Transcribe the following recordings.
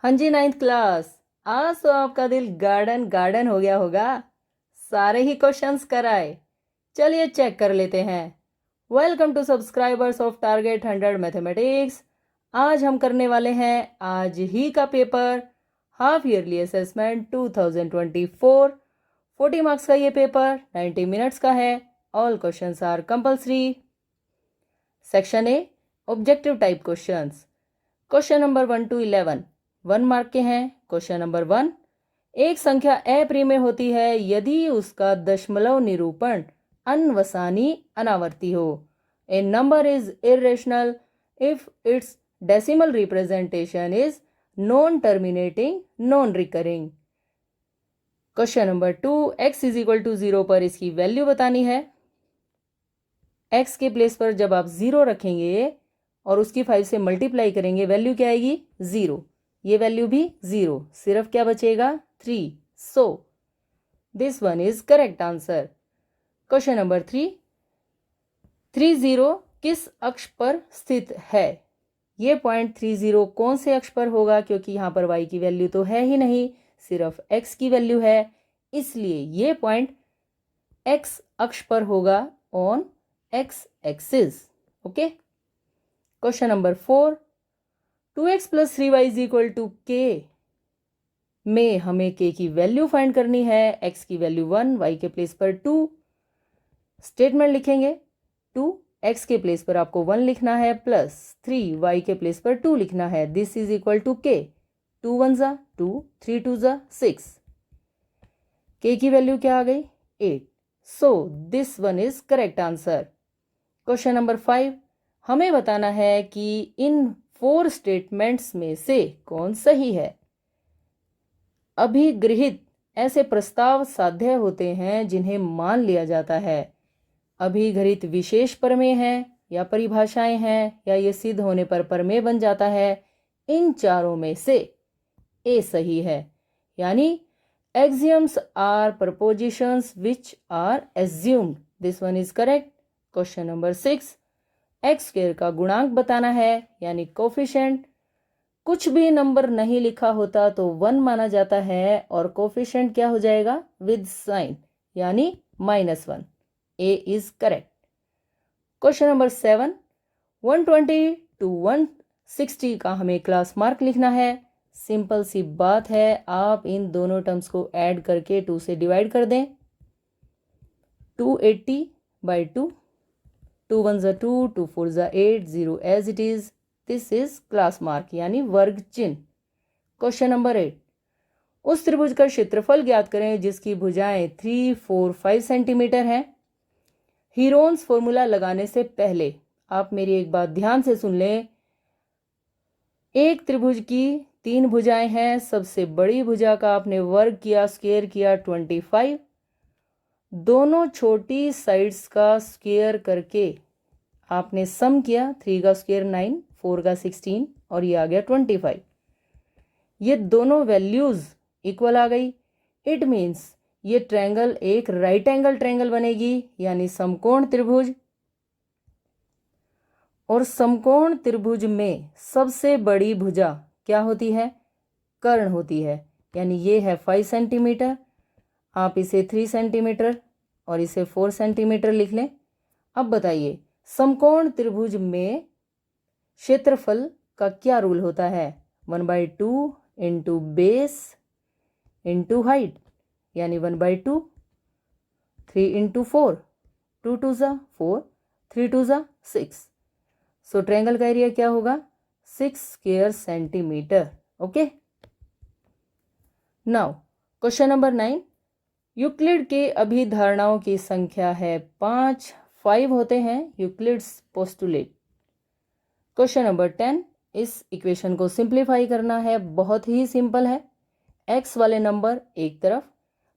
हाँ जी, 9th class. आज तो आपका दिल गार्डन गार्डन हो गया होगा। सारे ही क्वेश्चंस कराए। चलिए चेक कर लेते हैं। Welcome to subscribers of target 100 mathematics. आज हम करने वाले हैं आज ही का paper, half yearly assessment 2024। 40 marks का ये पेपर 90 मिनट्स का है। All questions are compulsory. Section A, objective type questions. Question number 1 to 11 1 mark के हैं। क्वेश्चन नंबर 1, एक संख्या अप्रिमेय होती है यदि उसका दशमलव निरूपण अनवसानी अनावर्ती हो। A number is irrational if its decimal representation is non terminating non recurring. Question number 2, x is equal to 0 पर इसकी वैल्यू बतानी है। x के प्लेस पर जब आप 0 रखेंगे और उसकी 5 से मल्टीप्लाई करेंगे, वैल्यू क्या आएगी? 0। ये वैल्यू भी 0, सिर्फ क्या बचेगा? 3। So this one is correct answer. Question number 3, 30 किस अक्ष पर स्थित है? ये पॉइंट 30 कौन से अक्ष पर होगा? क्योंकि यहाँ पर y की वैल्यू तो है ही नहीं, सिर्फ x की वैल्यू है, इसलिए ये पॉइंट x अक्ष पर होगा, on x axis. Okay. Question number 4, 2x plus 3y is equal to k में हमें k की वैल्यू फाइंड करनी है। x की वैल्यू 1, y के प्लेस पर 2। स्टेटमेंट लिखेंगे, 2 x के प्लेस पर आपको 1 लिखना है, प्लस 3 y के प्लेस पर 2 लिखना है। This is equal to k। 2 1 जा 2, 3 2 जा 6। k की वैल्यू क्या आ गई? 8। So this one is correct answer. Question number 5, हमें बताना है कि इन 4 स्टेटमेंट्स में से कौन सही है। अभिगृहित ऐसे प्रस्ताव साध्य होते हैं जिन्हें मान लिया जाता है। अभिगृहित विशेष प्रमेय हैं या परिभाषाएं हैं, या ये सिद्ध होने पर प्रमेय बन जाता है। इन चारों में से ए सही है, यानी axioms are propositions which are assumed. This one is correct. Question number 6, x square का गुणांक बताना है, यानी कोफिशिएंट। कुछ भी नंबर नहीं लिखा होता तो 1 माना जाता है, और कोफिशिएंट क्या हो जाएगा? विद साइन, यानी -1। A is correct. Question number 7, 120 to 160 का हमें क्लास मार्क लिखना है। सिंपल सी बात है, आप इन दोनों टर्म्स को ऐड करके 2 से डिवाइड कर दें। 280/2, 2 1 जा 2, 2 4 जा 8, 0 as it is. This is class mark, यानी वर्ग चिन्ह। क्वेश्चन नंबर 8, उस त्रिभुज का क्षेत्रफल ज्ञात करें जिसकी भुजाएं 3 4 5 सेंटीमीटर हैं। हीरोन्स फॉर्मूला लगाने से पहले आप मेरी एक बात ध्यान से सुन लें। एक त्रिभुज की 3 भुजाएं हैं। सबसे बड़ी भुजा का आपने वर्ग किया, स्क्वायर किया 25। दोनों छोटी साइड्स का स्क्वायर करके आपने सम किया, 3 का स्क्वायर 9, 4 का 16, और ये आ गया 25। ये दोनों वैल्यूज इक्वल आ गई। इट मीन्स ये ट्रायंगल एक राइट एंगल ट्रायंगल बनेगी, यानी समकोण त्रिभुज। और समकोण त्रिभुज में सबसे बड़ी भुजा क्या होती है? कर्ण होती है, यानी ये है 5 सेंटीमीटर। आप इसे 3 सेंटीमीटर और इसे 4 सेंटीमीटर लिख लें। अब बताइए, समकोण त्रिभुज में क्षेत्रफल का क्या रूल होता है? 1/2 इंटू बेस इंटू हाइट, यानी 1/2। 3 इंटू 4, 2 2 जा 4, 3 2 जा 6। सो ट्रायंगल का एरिया क्या होगा? 6 square centimetre. Okay. Now question number 9, Euclid के अभिधारणाओं की संख्या है 5। 5 होते हैं यूक्लिड्स पोस्टुलेट। क्वेश्चन नंबर 10, इस इक्वेशन को सिंप्लीफाई करना है। बहुत ही सिंपल है। एक्स वाले नंबर एक तरफ,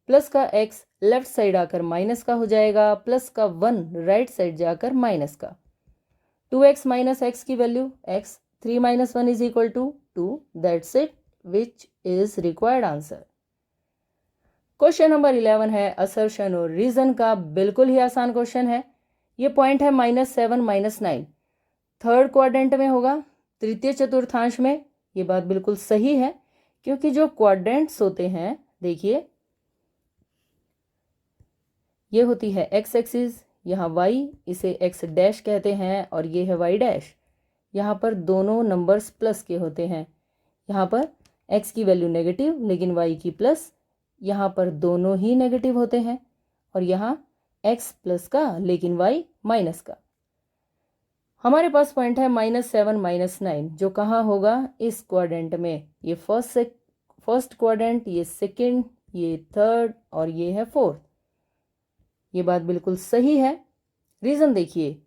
प्लस का एक्स लेफ्ट साइड आकर माइनस का हो जाएगा, प्लस का 1 राइट साइड जाकर माइनस का। 2x माइनस एक्स की value x, 3 - 1 is equal to 2। That's it, which is required answer. Question number 11 है असर्शन और रीजन का। बिल्कुल ही आसान क्वेश्चन है। ये पॉइंट है -7 -9, थर्ड क्वाड्रेंट में होगा, तृतीय चतुर्थांश में। ये बात बिल्कुल सही है। क्योंकि जो क्वाड्रेंट्स होते हैं, देखिए ये होती है एक्स एक्सिस, यहाँ वाई, इसे एक्स डैश कहते हैं, और ये है वाई डैश। यहाँ पर दोनों नंबर्स प्लस के होते हैं। यहाँ पर एक्स की वैल्यू नेगेटिव लेकिन वाई की प्लस, यहाँ पर दोनों ही नेगेटिव होते हैं, और यहाँ एक्स प्लस का लेकिन वाई माइनस का। हमारे पास पॉइंट है -7 -9, जो कहाँ होगा, इस क्वाड्रेंट में। ये फर्स्ट क्वाड्रेंट, ये सेकंड, ये थर्ड, और ये है फोर्थ। ये बात बिल्कुल सही है। रीजन देखिए,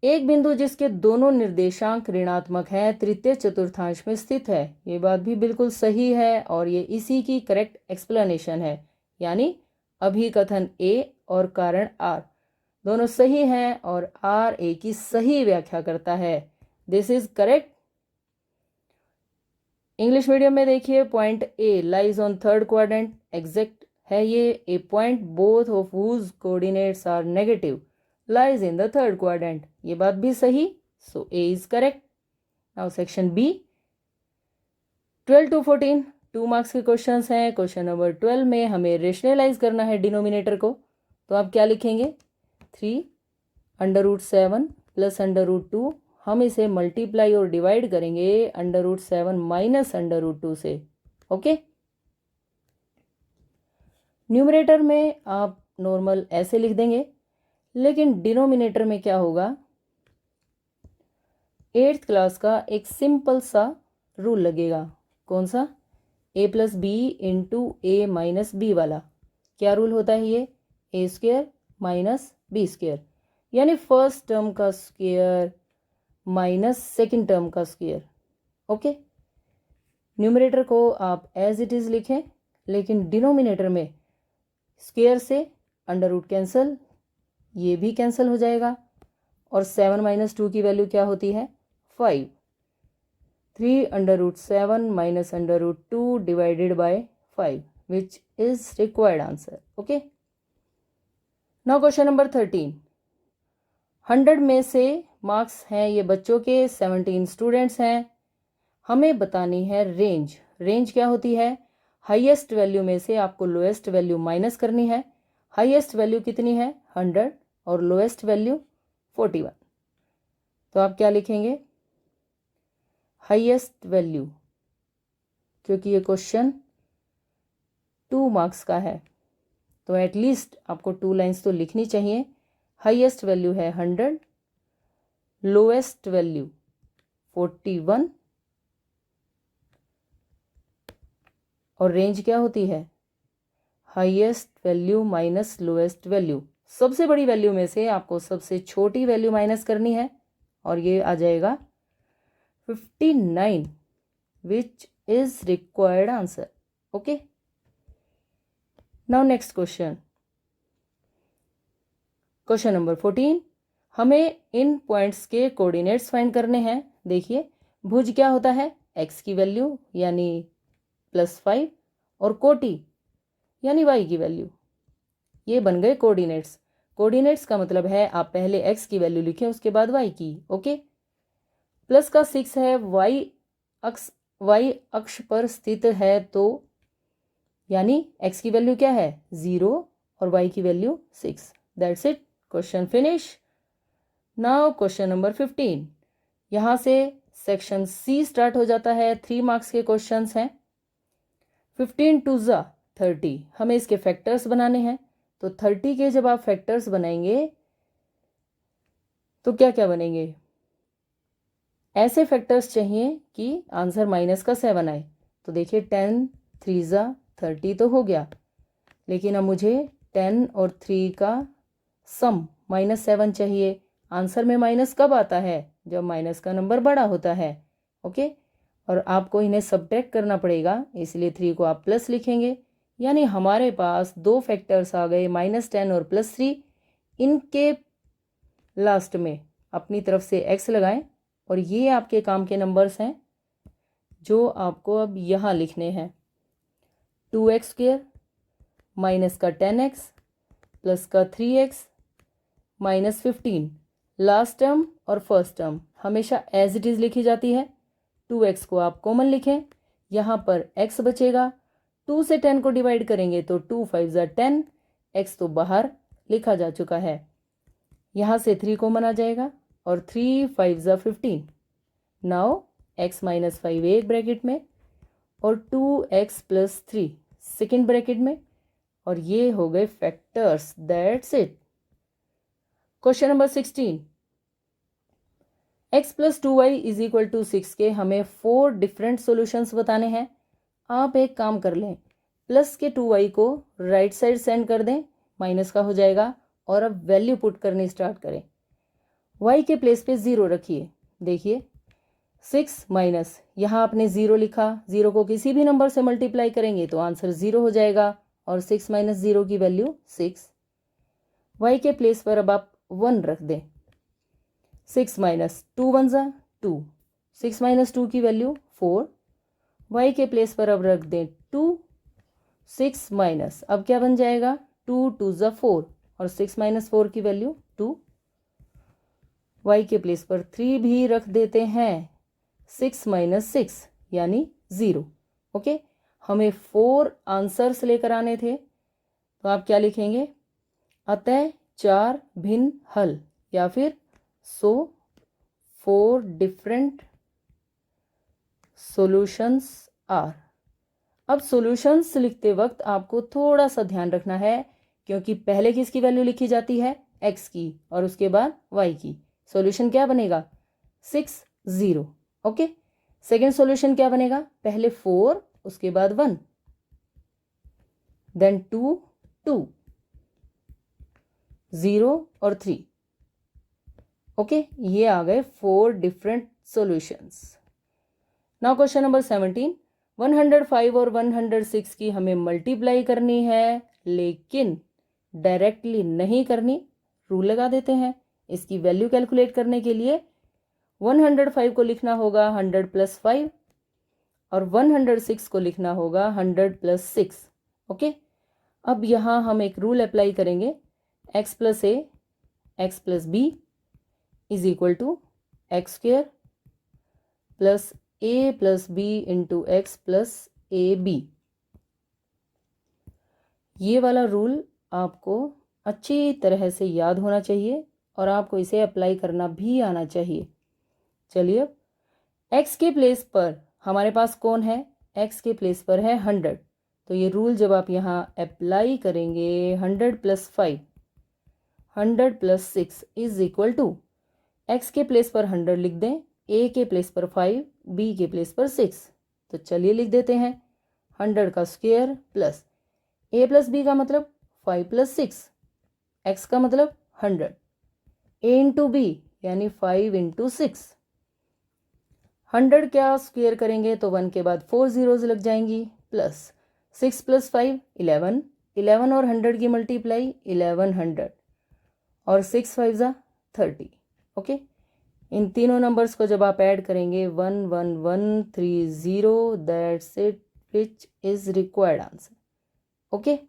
एक बिंदु जिसके दोनों निर्देशांक ऋणात्मक हैं तृतीय चतुर्थांश में स्थित है। ये बात भी बिल्कुल सही है, और ये इसी की करेक्ट एक्सप्लेनेशन है। यानी अभिकथन ए और कारण आर दोनों सही हैं, और आर ए की सही व्याख्या करता है। This is correct. English medium में देखिए, point A lies on third quadrant, exact है ये। A point both of whose coordinates are negative lies in the third quadrant, ये बात भी सही। So A is correct. Now section B, 12 to 14 2 marks के questions हैं। क्वेश्चन नंबर 12 में हमें रेशनलाइज करना है डिनोमिनेटर को। तो आप क्या लिखेंगे, 3√7 प्लस √2, हम इसे मल्टीप्लाई और डिवाइड करेंगे √7 माइनस √2 से। ओके, न्यूमरेटर में आप नॉर्मल ऐसे लिख देंगे, लेकिन डिनोमिनेटर में क्या होगा, 8th क्लास का एक सिंपल सा रूल लगेगा। कौन सा, a plus B into A minus B वाला। क्या रूल होता है ये, A square minus B square, यानी फर्स्ट टर्म का स्क्वेयर माइनस सेकेंड टर्म का स्क्वेयर। ओके, न्यूमरेटर को आप एज इट इज लिखें, लेकिन डिनोमिनेटर में स्क्वेयर से √ कैंसिल, ये भी कैंसिल हो जाएगा, और 7 - 2 की वैल्यू क्या होती है, 5। 3√7 minus √2 divided by 5, which is required answer. Okay, now question number 13। 100 में से मार्क्स हैं ये बच्चों के, 17 स्टूडेंट्स हैं। हमें बतानी है रेंज। रेंज क्या होती है, हाईएस्ट वैल्यू में से आपको लोएस्ट वैल्यू माइनस करनी है। हाईएस्ट वैल्यू कितनी है, 100, और लोएस्ट वैल्यू 41। तो आप क्या लिखेंगे, हाईएस्ट वैल्यू, क्योंकि ये क्वेश्चन 2 मार्क्स का है, तो एटलीस्ट आपको 2 लाइंस तो लिखनी चाहिए। हाईएस्ट वैल्यू है 100, लोएस्ट वैल्यू 41, और रेंज क्या होती है, highest value minus lowest value. सबसे बड़ी वैल्यू में से आपको सबसे छोटी वैल्यू माइनस करनी है, और ये आ जाएगा 59, विच is required answer. Okay, now next question, question number 14। हमें इन पॉइंट्स के कोऑर्डिनेट्स फाइंड करने हैं। देखिए, भुज क्या होता है, एक्स की वैल्यू यानी +5, और कोटि यानी वाई की वैल्यू। ये बन गए कोऑर्डिनेट्स। कोऑर्डिनेट्स का मतलब है आप पहले एक्स की वैल्यू लिखें, उसके बाद वाई की। ओके, प्लस का 6 है, वाई अक्ष पर स्थित है, तो यानी एक्स की वैल्यू क्या है, 0, और वाई की value 6। That's it, question finish. Now question number 15। यहाँ से सेक्शन सी स्टार्ट हो जाता है। 3 मार्क्स के क्वेश्चंस हैं। 15 2 ज़ा 30, हमें इसके फैक्टर्स बनाने हैं। तो 30 के जब आप फैक्टर्स बनाएंगे तो क्या क्या बनेंगे, ऐसे फैक्टर्स चाहिए कि आंसर -7 आए। तो देखिए, 10 3 ज़ा 30 तो हो गया, लेकिन अब मुझे 10 और 3 का सम -7 चाहिए। आंसर में माइनस कब आता है, जब माइनस का नंबर बड़ा होता है। ओके, और आपको इन्हें सब्ट्रैक्ट करना पड़ेगा, इसलिए 3 को आप प्लस लिखेंगे। यानी हमारे पास 2 फैक्टर्स आ गए, -10 और +3। इनके लास्ट में अपनी तरफ से x लगाएं, और ये आपके काम के नंबर्स हैं जो आपको अब यहाँ लिखने हैं। 2x² माइनस का 10x प्लस का 3x -15। लास्ट टर्म और फर्स्ट टर्म हमेशा एज इट इज़ लिखी जाती है। 2x को आप कॉमन लिखें, यहाँ पर x बचेगा, 2 से 10 को डिवाइड करेंगे तो 2 5 ज़ा 10, x तो बाहर लिखा जा चुका है। यहाँ से 3 कॉमन आ जाएगा और 3 5 ज़ा 15। नाउ x माइनस 5 एक ब्रैकेट में और 2x प्लस 3 सेकेंड ब्रैकेट में, और ये हो गए factors. That's it. Question number 16, x plus 2y is equal to 6 के हमें 4 डिफरेंट सॉल्यूशंस बताने हैं। आप एक काम कर लें, प्लस के 2y को राइट साइड सेंड कर दें, माइनस का हो जाएगा, और अब वैल्यू पुट करनी स्टार्ट करें। y के प्लेस पे 0 रखिए। देखिए 6 माइनस, यहाँ आपने 0 लिखा, 0 को किसी भी नंबर से मल्टीप्लाई करेंगे तो आंसर 0 हो जाएगा, और 6 माइनस 0 की वैल्यू 6। y के प्लेस पर अब आप 1 रख दें। 6 माइनस 2 1 ज़ा 2, 6 माइनस 2 की वैल्यू 4। y के प्लेस पर अब रख दें 2, 6 माइनस, अब क्या बन जाएगा, 2 2 ज़ा 4, और 6 माइनस 4 की वैल्यू 2। y के प्लेस पर 3 भी रख देते हैं, 6 माइनस 6 यानी 0। ओके, हमें 4 आंसर्स लेकर आने थे, तो आप क्या लिखेंगे, अतः 4 भिन्न हल, या फिर सो 4 डिफरेंट सॉल्यूशंस आर। अब सॉल्यूशंस लिखते वक्त आपको थोड़ा सा ध्यान रखना है, क्योंकि पहले किसकी वैल्यू लिखी जाती है, x की, और उसके बाद y की। सॉल्यूशन क्या बनेगा, 6 0। ओके, सेकेंड सॉल्यूशन क्या बनेगा, पहले 4 उसके बाद 1, देन 2 2, 0 और 3। ओके, ये आ गए 4 different solutions. Now question number 17, 105 और 106 की हमें मल्टीप्लाई करनी है, लेकिन डायरेक्टली नहीं करनी। रूल लगा देते हैं। इसकी वैल्यू कैलकुलेट करने के लिए 105 को लिखना होगा 100 प्लस 5, और 106 को लिखना होगा 100 प्लस 6। ओके, अब यहाँ हम एक रूल अप्लाई करेंगे, x plus A x plus B is equal to x square plus A plus B into x plus A B. ये वाला रूल आपको अच्छी तरह से याद होना चाहिए और आपको इसे अप्लाई करना भी आना चाहिए। चलिए, अब x के प्लेस पर हमारे पास कौन है, x के प्लेस पर है 100। तो ये रूल जब आप यहाँ अप्लाई करेंगे, 100 plus 5 100 plus 6 is equal to, x के प्लेस पर 100 लिख दें, a के प्लेस पर 5, b के प्लेस पर 6। तो चलिए लिख देते हैं 100 का square plus a plus b का मतलब 5 प्लस 6, x का मतलब 100, a इंटू बी यानी 5 इंटू 6। 100 क्या स्क्वायर करेंगे तो 1 के बाद 4 जीरोज लग जाएंगी, प्लस 6 प्लस 5 11, 11 और 100 की मल्टीप्लाई 1100, और 6 5 ज़ा 30। ओके, इन तीनों नंबर्स को जब आप ऐड करेंगे 11130, that's it, which is required answer. Okay,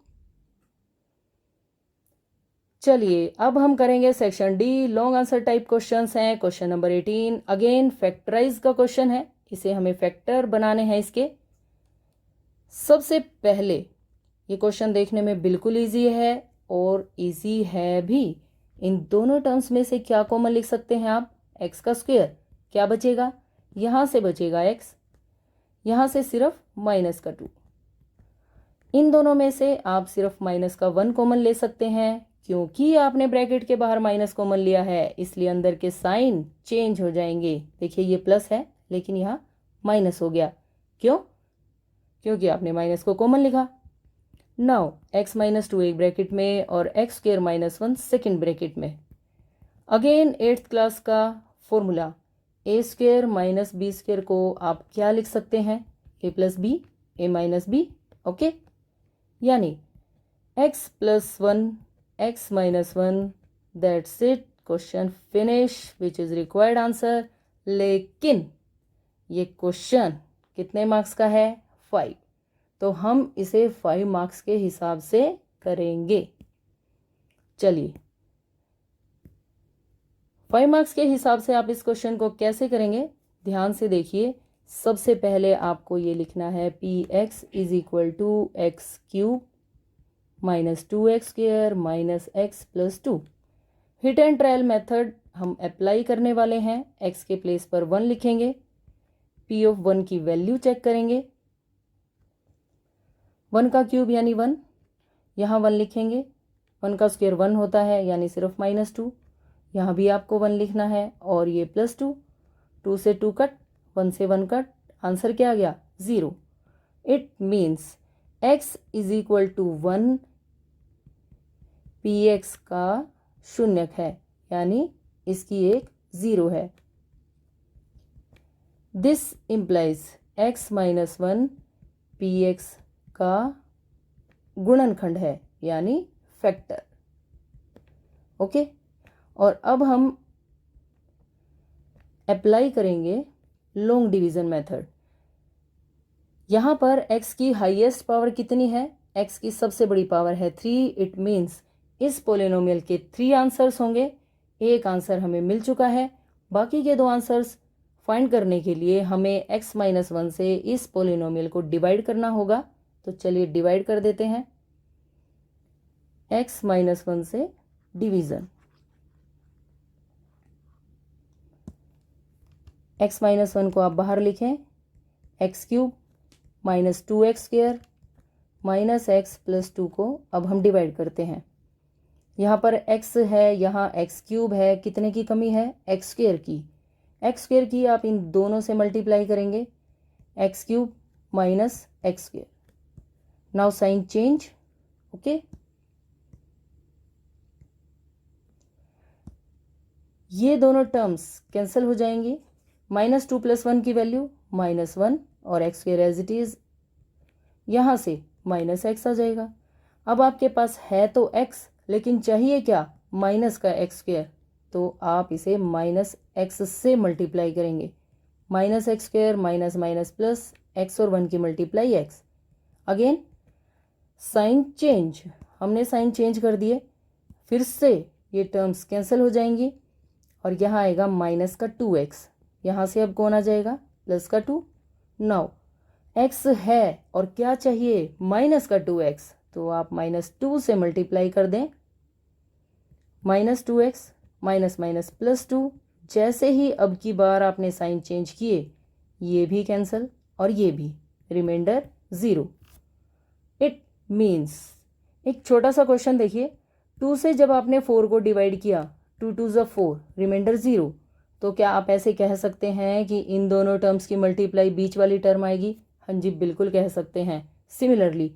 चलिए अब हम करेंगे section D, long answer type questions हैं। क्वेश्चन नंबर 18 अगेन फैक्टराइज का क्वेश्चन है, इसे हमें फैक्टर बनाने हैं इसके। सबसे पहले ये क्वेश्चन देखने में बिल्कुल इजी है और इजी है भी। इन दोनों टर्म्स में से क्या कॉमन लिख सकते हैं आप, x का स्क्वायर, क्या बचेगा, यहाँ से बचेगा x, यहाँ से सिर्फ माइनस का 2। इन दोनों में से आप सिर्फ माइनस का 1 कॉमन ले सकते हैं, क्योंकि आपने ब्रैकेट के बाहर माइनस कॉमन लिया है, इसलिए अंदर के साइन चेंज हो जाएंगे। देखिए ये प्लस है लेकिन यहाँ माइनस हो गया, क्यों, क्योंकि आपने माइनस को कॉमन लिखा। नाउ x माइनस 2 एक ब्रैकेट में और x square minus 1 second bracket में। अगेन 8th क्लास का फॉर्मूला, ए स्क्वायर माइनस बी स्क्वायर को आप क्या लिख सकते हैं, ए प्लस बी, ए माइनस बी। ओके, यानी x plus 1 x minus 1, that's it, question finish, which is required answer. लेकिन ये क्वेश्चन कितने मार्क्स का है, 5, तो हम इसे 5 मार्क्स के हिसाब से करेंगे। चलिए 5 मार्क्स के हिसाब से आप इस क्वेश्चन को कैसे करेंगे, ध्यान से देखिए। सबसे पहले आपको ये लिखना है P x is equal to x cube minus 2x² minus x plus 2। Hit and trial method हम अप्लाई करने वाले हैं। x के प्लेस पर 1 लिखेंगे, p ऑफ 1 की वैल्यू चेक करेंगे। 1 का क्यूब यानी 1, यहाँ 1 लिखेंगे। 1 का स्क्वायर 1 होता है यानी सिर्फ -2, यहाँ भी आपको 1 लिखना है। और ये +2, 2 से 2 कट, 1 से 1 कट, आंसर क्या आ गया 0। It means x is equal to 1 px का शून्यक है, यानी इसकी एक 0 है। This implies x minus 1 px का गुणनखंड है, यानी फैक्टर। ओके, और अब हम अप्लाई करेंगे लॉन्ग डिवीजन मेथड। यहाँ पर x की हाईएस्ट पावर कितनी है? x की सबसे बड़ी पावर है 3। इट मीन्स इस पोलिनोमियल के 3 आंसर्स होंगे। एक आंसर हमें मिल चुका है, बाकी के 2 आंसर्स फाइंड करने के लिए हमें x माइनस 1 से इस पोलिनोमियल को डिवाइड करना होगा। तो चलिए डिवाइड कर देते हैं। x माइनस 1 से डिवीजन, x माइनस 1 को आप बाहर लिखें, x cube minus 2x² minus x plus 2 को अब हम डिवाइड करते हैं। यहाँ पर x है, यहाँ एक्स क्यूब है, कितने की कमी है? x² की। x² की आप इन दोनों से मल्टीप्लाई करेंगे, x cube minus x²। Now sine change. Okay, ये दोनों टर्म्स कैंसिल हो जाएंगी। -2 + 1 की वैल्यू -1 और x² एज इट इज, यहाँ से -x आ जाएगा। अब आपके पास है तो x, लेकिन चाहिए क्या? माइनस का x², तो आप इसे -x से मल्टीप्लाई करेंगे। -x² minus minus plus x और 1 की multiply x। Again sine change, हमने साइन चेंज कर दिए, फिर से ये टर्म्स कैंसिल हो जाएंगी और यहाँ आएगा माइनस का 2x। यहाँ से अब कौन आ जाएगा? प्लस का 2। नाउ x है और क्या चाहिए? माइनस का 2x, तो आप -2 से मल्टीप्लाई कर दें। -2x minus minus +2। जैसे ही अब की बार आपने साइन चेंज किए, ये भी कैंसिल और ये भी, रिमाइंडर 0। इट मीन्स एक छोटा सा क्वेश्चन देखिए, 2 से जब आपने 4 को डिवाइड किया, 2 2 ज़ा 4, रिमाइंडर 0। तो क्या आप ऐसे कह सकते हैं कि इन दोनों टर्म्स की मल्टीप्लाई बीच वाली टर्म आएगी? हाँ जी, बिल्कुल कह सकते हैं। सिमिलरली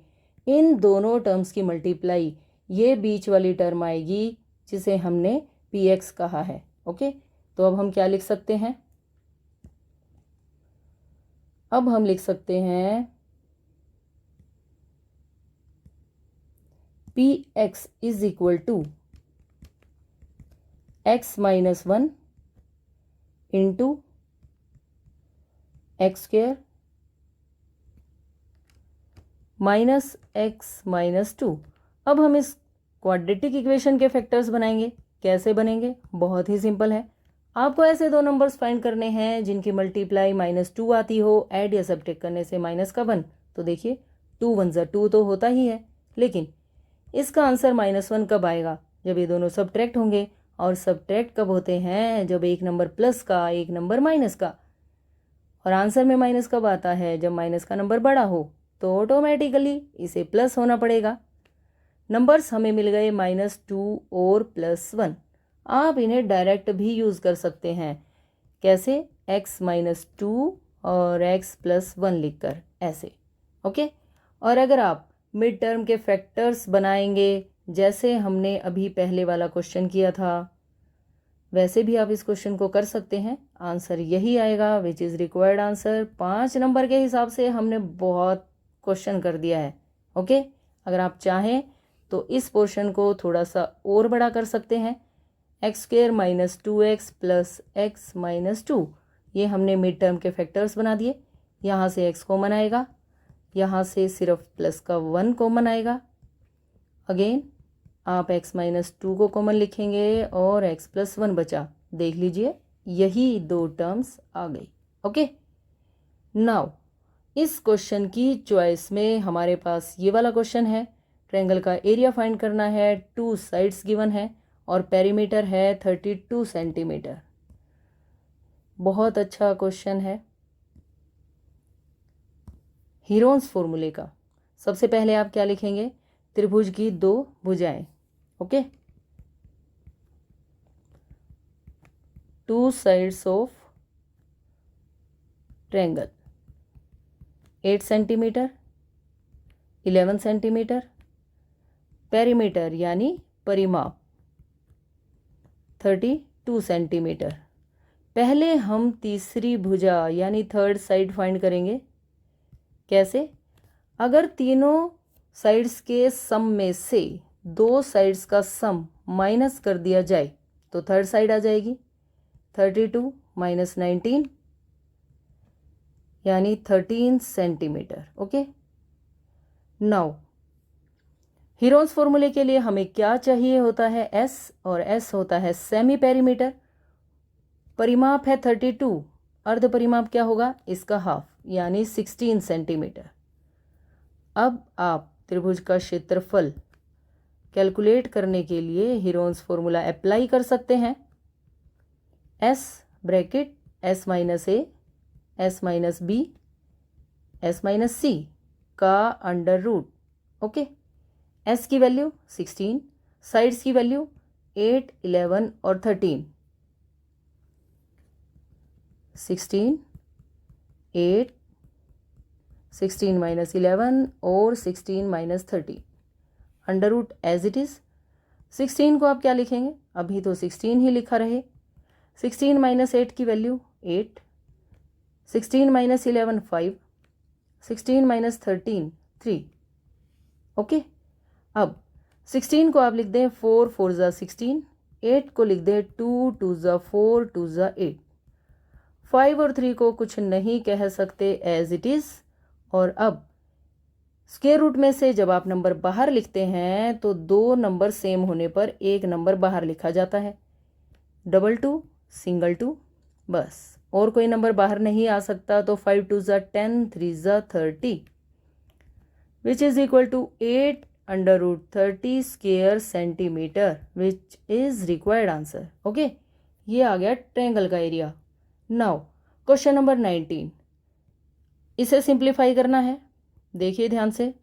इन दोनों टर्म्स की मल्टीप्लाई ये बीच वाली टर्म आएगी, जिसे हमने px कहा है। ओके, तो अब हम क्या लिख सकते हैं? अब हम लिख सकते हैं px is equal to x minus 1 into x² minus x minus 2। अब हम इस क्वाड्रेटिक इक्वेशन के फैक्टर्स बनाएंगे। कैसे बनेंगे? बहुत ही सिंपल है। आपको ऐसे 2 नंबर्स फाइंड करने हैं जिनकी मल्टीप्लाई -2 आती हो, ऐड या सब्ट्रैक्ट करने से माइनस का 1। तो देखिए 2 1 ज़ा 2 तो होता ही है, लेकिन इसका आंसर -1 कब आएगा? जब ये दोनों सब्ट्रैक्ट होंगे। और सब्ट्रैक्ट कब होते हैं? जब एक नंबर प्लस का, एक नंबर माइनस का। और आंसर में माइनस कब आता है? जब माइनस का नंबर बड़ा हो। तो ऑटोमेटिकली इसे प्लस होना पड़ेगा। नंबर्स हमें मिल गए -2 और +1। आप इन्हें डायरेक्ट भी यूज़ कर सकते हैं। कैसे? x माइनस 2 और x प्लस 1 लिखकर, ऐसे। ओके, और अगर आप मिड टर्म के फैक्टर्स बनाएंगे, जैसे हमने अभी पहले वाला क्वेश्चन किया था, वैसे भी आप इस क्वेश्चन को कर सकते हैं। आंसर यही आएगा, विच इज़ रिक्वायर्ड आंसर। 5 नंबर के हिसाब से हमने बहुत क्वेश्चन कर दिया है। ओके, अगर आप चाहें तो इस पोर्शन को थोड़ा सा और बड़ा कर सकते हैं। x² minus 2x plus x minus 2, ये हमने मिड टर्म के फैक्टर्स बना दिए। यहाँ से x कॉमन आएगा, यहाँ से सिर्फ प्लस का 1 कॉमन आएगा। अगेन आप x माइनस 2 को कॉमन लिखेंगे और x प्लस 1 बचा। देख लीजिए, यही 2 टर्म्स आ गई। ओके, नाउ इस क्वेश्चन की चॉइस में हमारे पास ये वाला क्वेश्चन है। ट्रायंगल का एरिया फाइंड करना है, 2 साइड्स गिवन है और पेरीमीटर है 32 सेंटीमीटर। बहुत अच्छा क्वेश्चन है हीरोन्स फॉर्मूले का। सबसे पहले आप क्या लिखेंगे? त्रिभुज की 2 भुजाएं। Okay, 2 sides of triangle, 8 centimetre, 11 centimetre, perimeter यानी परिमाप 32 सेंटीमीटर। पहले हम तीसरी भुजा यानी थर्ड साइड फाइंड करेंगे। कैसे? अगर तीनों साइड्स के सम में से 2 साइड्स का सम माइनस कर दिया जाए तो थर्ड साइड आ जाएगी। 32 माइनस 19 यानी 13 सेंटीमीटर। ओके, नाउ हीरोन्स फॉर्मूले के लिए हमें क्या चाहिए होता है? एस, और एस होता है सेमी पेरीमीटर। परिमाप है 32, अर्ध परिमाप क्या होगा? इसका हाफ यानी 16 सेंटीमीटर। अब आप त्रिभुज का क्षेत्रफल कैलकुलेट करने के लिए हीरोन्स फॉर्मूला अप्लाई कर सकते हैं। S bracket S minus A, S minus B, S minus C का अंडर रूट। ओके, एस की वैल्यू 16, साइड्स की वैल्यू 8, 11 और 13। 16, 8, 16 माइनस 11 और 16 minus 30, under root as it is. 16 को आप क्या लिखेंगे? अभी तो 16 ही लिखा रहे। 16 माइनस 8 की वैल्यू 8, 16 माइनस 11 5, 16 माइनस 13 3। ओके, अब 16 को आप लिख दें 4 4 ज़ा 16, 8 को लिख दें 2 2 ज़ा 4 2 ज़ा 8। 5 और 3 को कुछ नहीं कह सकते एज इट इज़। और अब स्क्वायर रूट में से जब आप नंबर बाहर लिखते हैं तो 2 नंबर सेम होने पर एक नंबर बाहर लिखा जाता है। 2 2 सिंगल 2, बस और कोई नंबर बाहर नहीं आ सकता। तो 5 2 ज़ा 10, 3 ज़ा 30 which is equal to 8 under root 30 square centimetre which is required answer. Okay, ये आ गया ट्रायंगल का एरिया। नाउ क्वेश्चन नंबर 19, इसे सिंप्लीफाई करना है। देखिए ध्यान से,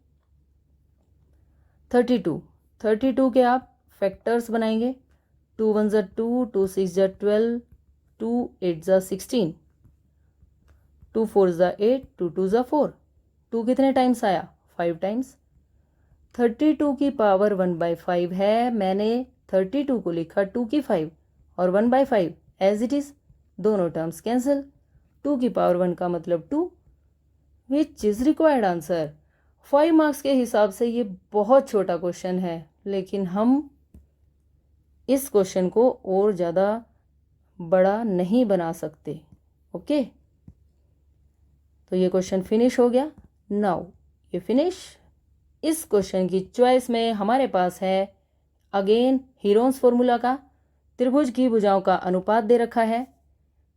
32 के आप फैक्टर्स बनाएंगे। 2 1 ज़ा 2, 2 6 ज़ा 12, 2 8 ज़ा 16, 2 4 ज़ा 8, 2 2 ज़ा 4। 2 कितने टाइम्स आया? 5 टाइम्स। 32 की पावर 1/5 है। मैंने 32 को लिखा 2 की 5 और 1/5 एज इट इज़, दोनों टर्म्स कैंसिल। 2 की पावर 1 का मतलब 2 विच इज़ रिक्वायर्ड आंसर। 5 मार्क्स के हिसाब से ये बहुत छोटा क्वेश्चन है, लेकिन हम इस क्वेश्चन को और ज़्यादा बड़ा नहीं बना सकते। ओके, तो ये क्वेश्चन फिनिश हो गया। नाउ ये फिनिश। इस क्वेश्चन की चॉइस में हमारे पास है अगेन हीरोन्स फॉर्मूला का। त्रिभुज की भुजाओं का अनुपात दे रखा है,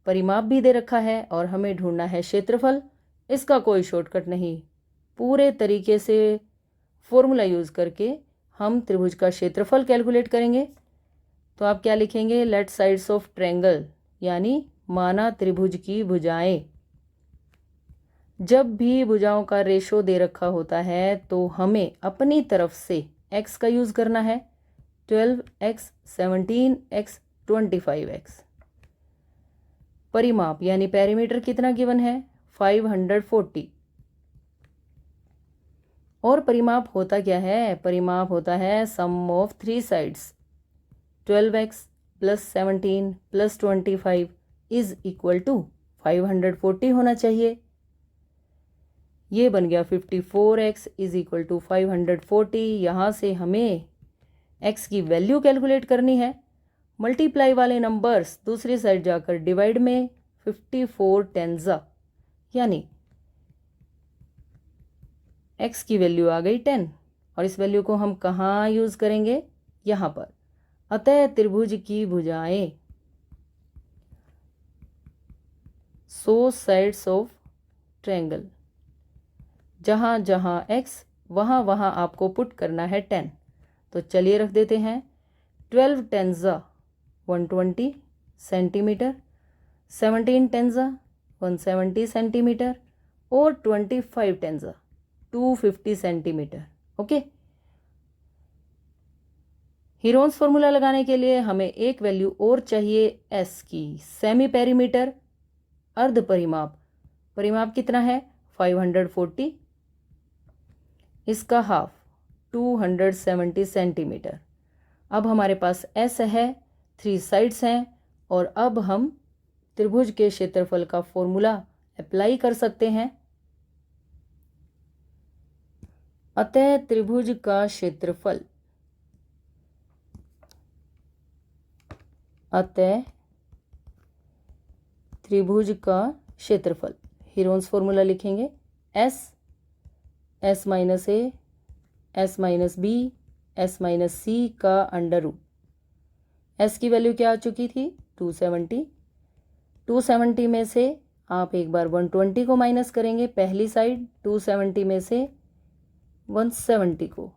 परिमाप भी दे रखा है और हमें ढूंढना है क्षेत्रफल। इसका कोई शॉर्टकट नहीं, पूरे तरीके से फॉर्मूला यूज़ करके हम त्रिभुज का क्षेत्रफल कैलकुलेट करेंगे। तो आप क्या लिखेंगे? लेट साइड्स ऑफ ट्रायंगल यानी माना त्रिभुज की भुजाएं। जब भी भुजाओं का रेशो दे रखा होता है तो हमें अपनी तरफ से x का यूज़ करना है। 12x, 17x, 25x। परिमाप यानी पेरीमीटर कितना गिवन है? 540। और परिमाप होता क्या है? परिमाप होता है sum of 3 sides. 12x plus 17 plus 25 is equal to 540 होना चाहिए। ये बन गया 54x इज इक्वल टू 540। यहाँ से हमें x की वैल्यू कैलकुलेट करनी है। मल्टीप्लाई वाले नंबर्स दूसरी साइड जाकर डिवाइड में 54 टेंजा, यानी x की वैल्यू आ गई 10 और इस वैल्यू को हम कहाँ यूज़ करेंगे? यहाँ पर। अतः त्रिभुज की भुजाएं 100 साइड्स ऑफ ट्रायंगल। जहाँ जहाँ x वहाँ वहाँ आपको पुट करना है 10। तो चलिए रख देते हैं 12 10 120 सेंटीमीटर, 17 10 170 सेंटीमीटर और 25 10 250 सेंटीमीटर। ओके, हीरोन्स फॉर्मूला लगाने के लिए हमें एक वैल्यू और चाहिए s की। सेमी पेरीमीटर अर्ध परिमाप, परिमाप कितना है 540, इसका हाफ 270 सेंटीमीटर। अब हमारे पास s है, 3 साइड्स हैं और अब हम त्रिभुज के क्षेत्रफल का फॉर्मूला अप्लाई कर सकते हैं। अतः त्रिभुज का क्षेत्रफल, अतः त्रिभुज का क्षेत्रफल, हीरोन्स फॉर्मूला लिखेंगे s, s minus a, s minus b, s minus c का अंडर रूट। s की वैल्यू क्या आ चुकी थी 270। 270 में से आप एक बार 120 को माइनस करेंगे, पहली साइड 270 में से 170 को,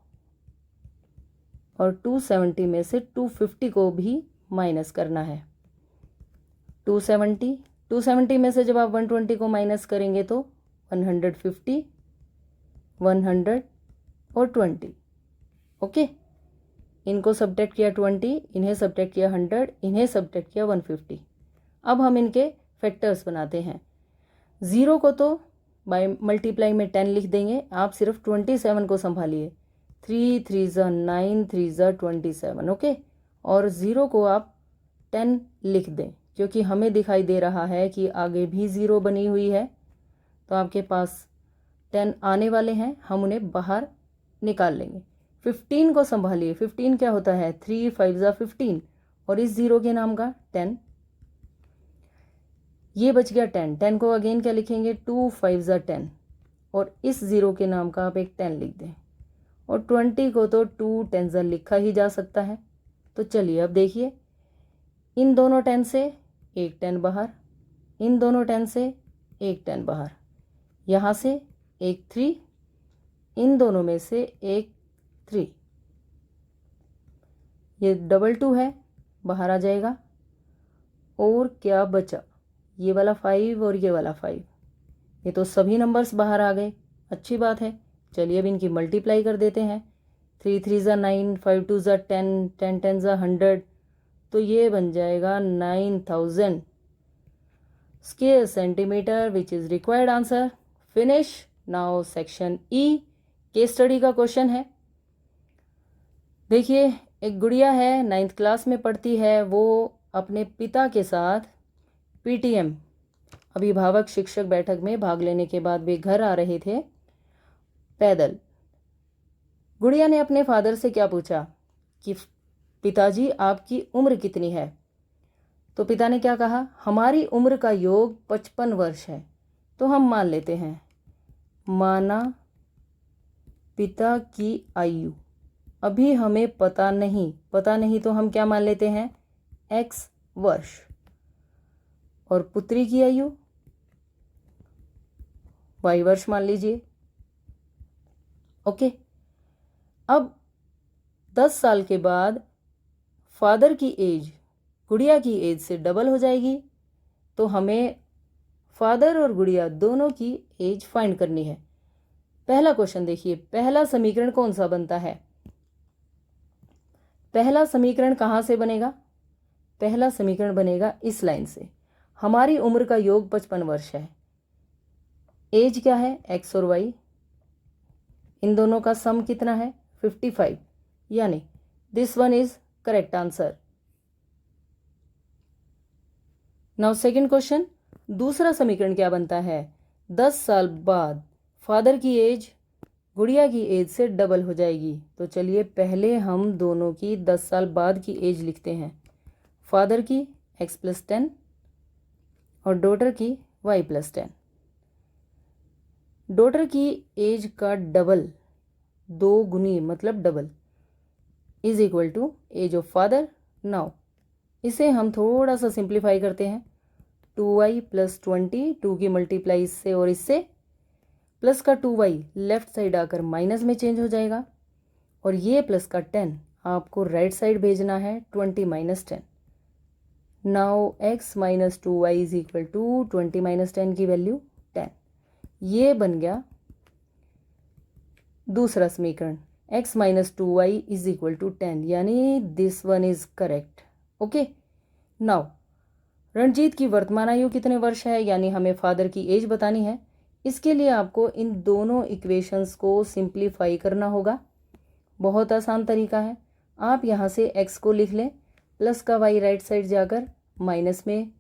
और 270 में से 250 को भी माइनस करना है। 270 में से जब आप 120 को माइनस करेंगे तो 150, 100 और 20। ओके, इनको सब्ट्रैक्ट किया 20, इन्हें सब्ट्रैक्ट किया 100, इन्हें सब्ट्रैक्ट किया 150। अब हम इनके फैक्टर्स बनाते हैं। 0 को तो बाय मल्टीप्लाई में 10 लिख देंगे, आप सिर्फ 27 को संभालिए। 3 3 9, 3 27। ओके, और 0 को आप 10 लिख दें, क्योंकि हमें दिखाई दे रहा है कि आगे भी 0 बनी हुई है, तो आपके पास 10 आने वाले हैं, हम उन्हें बाहर निकाल लेंगे। 15 को संभालिए, 15 क्या होता है 3 5 15, और इस 0 के नाम का 10, ये बच गया 10। 10 को अगेन क्या लिखेंगे 2 5 10, और इस 0 के नाम का आप एक 10 लिख दें, और 20 को तो 2 10 लिखा ही जा सकता है। तो चलिए अब देखिए, इन दोनों 10 से एक 10 बाहर, इन दोनों 10 से एक 10 बाहर, यहाँ से एक 3, इन दोनों में से एक 3, ये डबल 2 है, बाहर आ जाएगा। और क्या बचा, ये वाला 5 और ये वाला 5, ये तो सभी नंबर्स बाहर आ गए, अच्छी बात है। चलिए अब इनकी मल्टीप्लाई कर देते हैं। 3 3 9, 5 2 10, 10 10 100, तो ये बन जाएगा 9000 square centimetre, which is required answer. Finish. Now section E, case study का क्वेश्चन है। देखिए, एक गुड़िया है, 9th क्लास में पढ़ती है, वो अपने पिता के साथ पीटीएम अभिभावक शिक्षक बैठक में भाग लेने के बाद वे घर आ रहे थे पैदल। गुड़िया ने अपने फादर से क्या पूछा कि पिताजी आपकी उम्र कितनी है? तो पिता ने क्या कहा, हमारी उम्र का योग 55 वर्ष है। तो हम मान लेते हैं, माना पिता की आयु, अभी हमें पता नहीं तो हम क्या मान लेते हैं x वर्ष, और पुत्री की आयु y वर्ष मान लीजिए। ओके, अब 10 साल के बाद फादर की एज गुड़िया की एज से डबल हो जाएगी, तो हमें फादर और गुड़िया दोनों की एज फाइंड करनी है। पहला क्वेश्चन देखिए, पहला समीकरण कौन सा बनता है? पहला समीकरण कहाँ से बनेगा? पहला समीकरण बनेगा इस लाइन से, हमारी उम्र का योग 55 वर्ष है, एज क्या है x और y, इन दोनों का सम कितना है 55, यानी this one is correct answer. Now second question, दूसरा समीकरण क्या बनता है? 10 साल बाद फादर की एज गुड़िया की एज से डबल हो जाएगी। तो चलिए पहले हम दोनों की 10 साल बाद की एज लिखते हैं, फादर की x + 10 और डॉटर की y + 10। डॉटर की एज का डबल, 2 गुनी मतलब double, is equal to age of father. Now इसे हम थोड़ा सा सिंप्लीफाई करते हैं, 2y + 20, 2 की मल्टीप्लाई इससे और इससे प्लस का 2y लेफ्ट साइड आकर माइनस में चेंज हो जाएगा और ये प्लस का 10 आपको राइट साइड भेजना है 20 minus 10। Now x minus 2y is equal to 20 minus 10 की वैल्यू 10। ये बन गया दूसरा समीकरण x minus 2y is equal to 10, यानी this one is correct. Okay, now Ranjit की वर्तमान आयु कितने वर्ष है, यानी हमें फादर की एज बतानी है। इसके लिए आपको इन दोनों इक्वेशंस को सिंप्लीफाई करना होगा। बहुत आसान तरीका है, आप यहाँ से x को लिख लें, प्लस का y राइट साइड जाकर माइनस में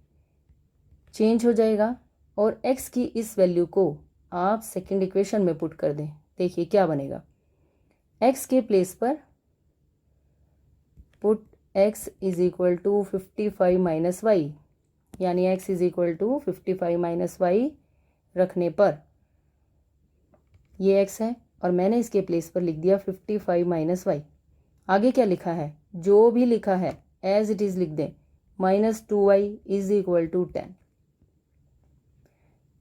चेंज हो जाएगा और x की इस वैल्यू को आप सेकंड इक्वेशन में पुट कर दें। देखिए क्या बनेगा, x के प्लेस पर put x is equal to 55 minus y, यानी x is equal to 55 minus y रखने पर ये x है और मैंने इसके प्लेस पर लिख दिया 55 माइनस वाई। आगे क्या लिखा है, जो भी लिखा है एज इट इज लिख दें, minus 2y is equal to 10।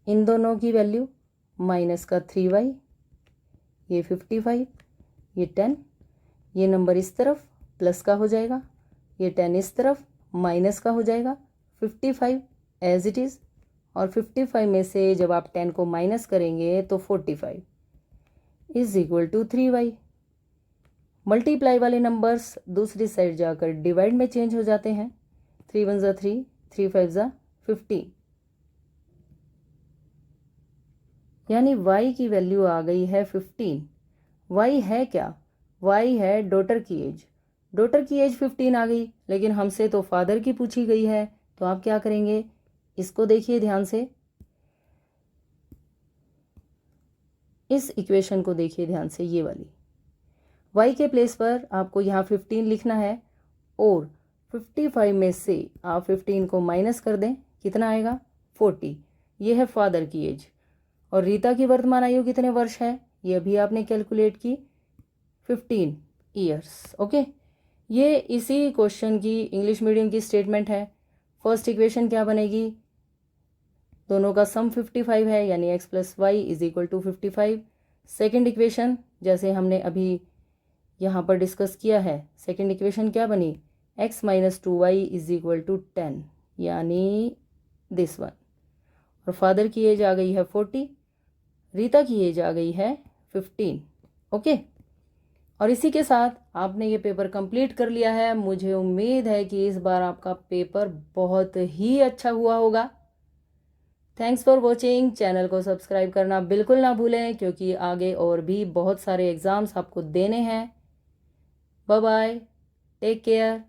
इन दोनों की वैल्यू माइनस का 3y, ये 55, ये 10, ये नंबर इस तरफ प्लस का हो जाएगा, ये 10 इस तरफ माइनस का हो जाएगा, 55 एज इट इज़, और 55 में से जब आप 10 को माइनस करेंगे तो 45 is equal to 3y। Multiply वाले नंबर्स दूसरी साइड जाकर डिवाइड में चेंज हो जाते हैं। 3 1 3, 3 5 15, यानी y की वैल्यू आ गई है 15। y है क्या, y है डॉटर की एज। डॉटर की एज 15 आ गई, लेकिन हमसे तो फादर की पूछी गई है, तो आप क्या करेंगे, इसको देखिए ध्यान से, इस इक्वेशन को देखिए ध्यान से, ये वाली y के प्लेस पर आपको यहाँ 15 लिखना है और 55 में से आप 15 को माइनस कर दें, कितना आएगा 40। ये है फादर की एज। और रीता की वर्तमान आयु कितने वर्ष है, ये अभी आपने कैलकुलेट की, 15 ईयर्स। ओके, ये इसी क्वेश्चन की इंग्लिश मीडियम की स्टेटमेंट है। फर्स्ट इक्वेशन क्या बनेगी, दोनों का सम 55 है, यानी x plus y is equal to 55। Second equation जैसे हमने अभी यहाँ पर डिस्कस किया है, सेकेंड इक्वेशन क्या बनी, x minus 2y is equal to 10, यानी दिस वन। और फादर की एज आ गई है 40, रीता की एज आ गई है 15। ओके, और इसी के साथ आपने ये पेपर कंप्लीट कर लिया है। मुझे उम्मीद है कि इस बार आपका पेपर बहुत ही अच्छा हुआ होगा। Thanks for watching. चैनल को सब्सक्राइब करना बिल्कुल ना भूलें, क्योंकि आगे और भी बहुत सारे एग्ज़ाम्स आपको देने हैं। Bye bye, take care.